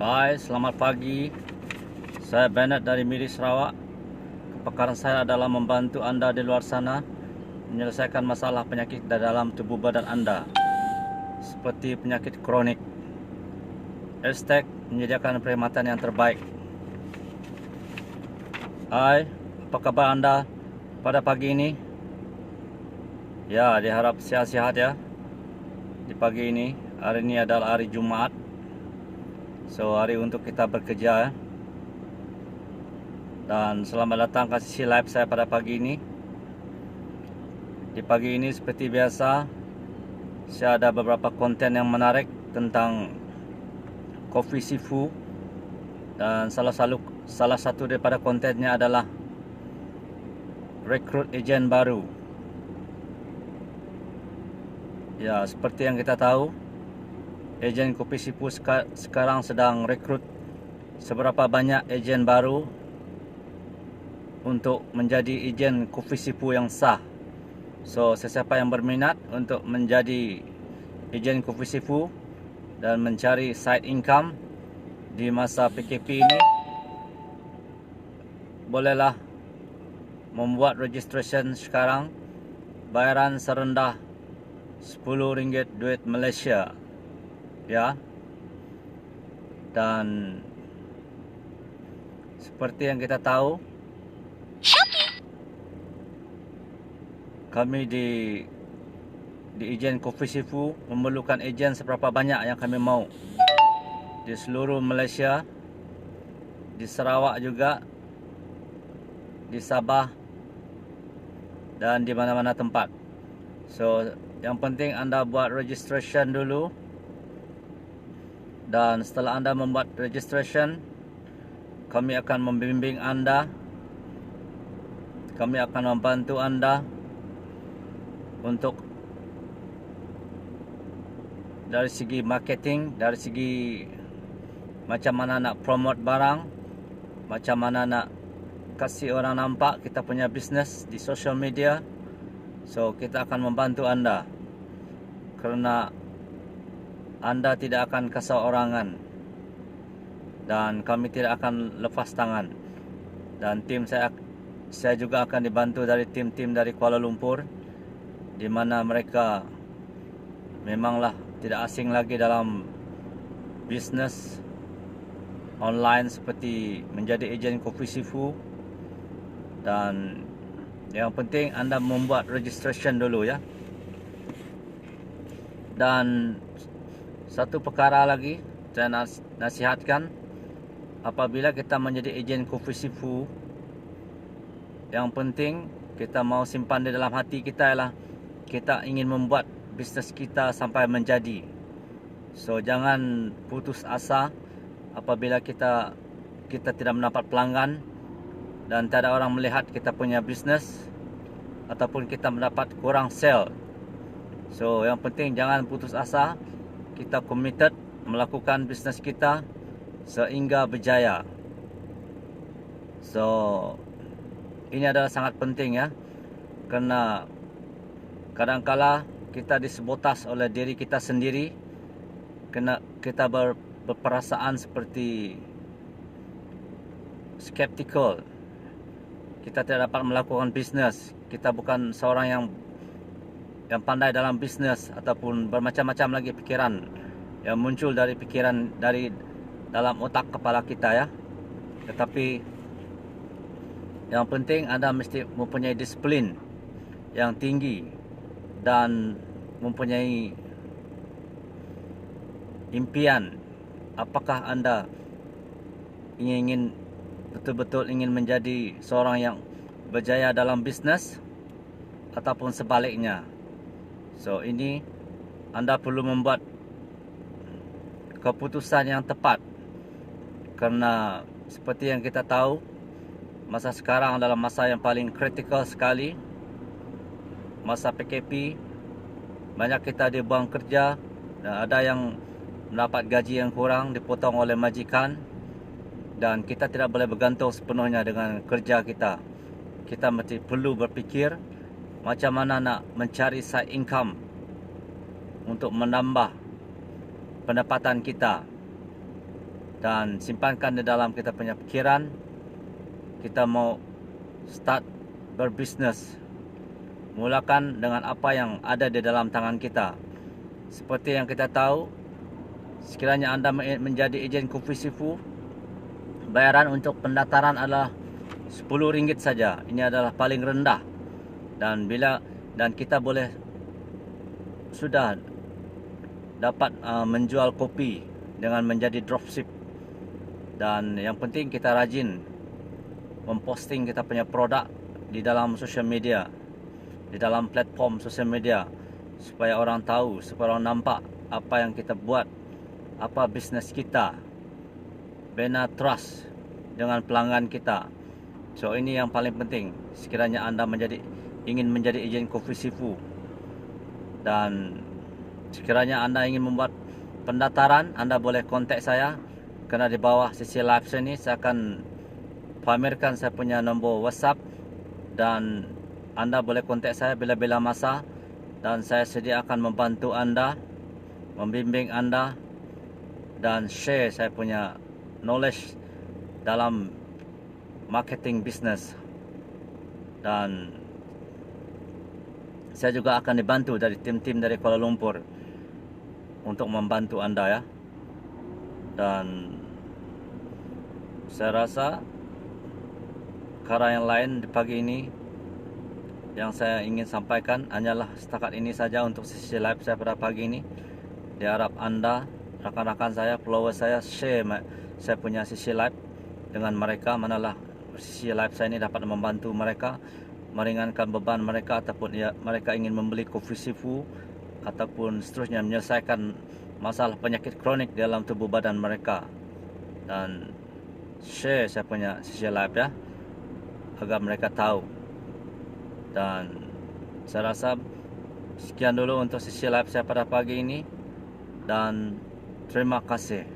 Hai, selamat pagi. Saya Bennett dari Miri, Sarawak. Kepakaran saya adalah membantu anda di luar sana menyelesaikan masalah penyakit di dalam tubuh badan anda, seperti penyakit kronik. Aztec menyediakan perkhidmatan yang terbaik. Hai, apa kabar anda pada pagi ini? Ya, diharap sihat-sihat ya. Di pagi ini, hari ini adalah hari Jumaat. So, hari untuk kita bekerja ya. Dan selamat datang ke sesi live saya pada pagi ini. Di pagi ini seperti biasa, saya ada beberapa konten yang menarik tentang Coffee Sifu. Dan salah satu daripada kontennya adalah rekrut ejen baru. Ya, seperti yang kita tahu, ejen Coffee Sifu sekarang sedang rekrut seberapa banyak ejen baru untuk menjadi ejen Coffee Sifu yang sah. So, sesiapa yang berminat untuk menjadi ejen Coffee Sifu dan mencari side income di masa PKP ini, bolehlah membuat registration sekarang. Bayaran serendah RM10 duit Malaysia. Ya. Dan seperti yang kita tahu, kami di ejen Coffee Sifu memerlukan ejen seberapa banyak yang kami mau di seluruh Malaysia, di Sarawak juga, di Sabah dan di mana-mana tempat. So, yang penting anda buat registration dulu, dan setelah anda membuat registration, kami akan membimbing anda, kami akan membantu anda untuk dari segi marketing, dari segi macam mana nak promote barang, macam mana nak kasih orang nampak kita punya bisnes di social media. So, kita akan membantu anda, kerana anda tidak akan kasar orangan dan kami tidak akan lepas tangan. Dan tim saya juga akan dibantu dari tim-tim dari Kuala Lumpur, di mana mereka memanglah tidak asing lagi dalam bisnes online seperti menjadi ejen Coffee Sifu. Dan yang penting anda membuat registration dulu ya. Dan satu perkara lagi saya nasihatkan, apabila kita menjadi ejen Coffee Sifu, yang penting kita mau simpan di dalam hati kita ialah kita ingin membuat bisnes kita sampai menjadi. So, jangan putus asa apabila kita tidak mendapat pelanggan dan tak ada orang melihat kita punya bisnes, ataupun kita mendapat kurang sale. So, yang penting jangan putus asa. Kita committed melakukan bisnes kita sehingga berjaya. So, ini adalah sangat penting ya. Kerana kadangkala kita disabotas oleh diri kita sendiri, kerana kita berperasaan seperti skeptical. Kita tidak dapat melakukan bisnes. Kita bukan seorang yang pandai dalam bisnes, ataupun bermacam-macam lagi pikiran yang muncul dari dalam otak kepala kita ya. Tetapi yang penting anda mesti mempunyai disiplin yang tinggi dan mempunyai impian. Apakah anda ingin betul-betul ingin menjadi seorang yang berjaya dalam bisnes, ataupun sebaliknya. So, ini anda perlu membuat keputusan yang tepat, kerana seperti yang kita tahu, masa sekarang adalah masa yang paling kritikal sekali. Masa PKP, banyak kita dibuang kerja, dan ada yang mendapat gaji yang kurang, dipotong oleh majikan. Dan kita tidak boleh bergantung sepenuhnya dengan kerja kita. Kita mesti perlu berfikir macam mana nak mencari side income untuk menambah pendapatan kita. dan simpankan di dalam kita punya pikiran. Kita mau start berbisnes, mulakan dengan apa yang ada di dalam tangan kita. Seperti yang kita tahu, sekiranya anda menjadi ejen Kopi Sifu, bayaran untuk pendaftaran adalah RM10 saja. Ini adalah paling rendah. Dan kita boleh sudah dapat menjual kopi dengan menjadi dropship. Dan yang penting kita rajin memposting kita punya produk di dalam social media, di dalam platform social media, supaya orang tahu, supaya orang nampak apa yang kita buat, apa bisnes kita, bina trust dengan pelanggan kita. So ini yang paling penting sekiranya anda ingin menjadi ejen Kopi Sifu. Dan sekiranya anda ingin membuat pendaftaran, anda boleh kontak saya, kerana di bawah sisi live sini saya akan pamerkan saya punya nombor WhatsApp, dan anda boleh kontak saya bila-bila masa, dan saya sedia akan membantu anda, membimbing anda, dan share saya punya knowledge dalam marketing business. Dan saya juga akan dibantu dari tim-tim dari Kuala Lumpur untuk membantu anda ya. Dan saya rasa perkara yang lain di pagi ini yang saya ingin sampaikan hanyalah setakat ini saja untuk sesi live saya pada pagi ini. Diharap anda, rakan-rakan saya, followers saya, share saya punya sesi live dengan mereka. Manalah sesi live saya ini dapat membantu mereka, meringankan beban mereka, ataupun mereka ingin membeli Kopi Sifu, ataupun seterusnya menyelesaikan masalah penyakit kronik dalam tubuh badan mereka. Dan share saya punya sesi live ya, agar mereka tahu. Dan saya rasa sekian dulu untuk sesi live saya pada pagi ini, dan terima kasih.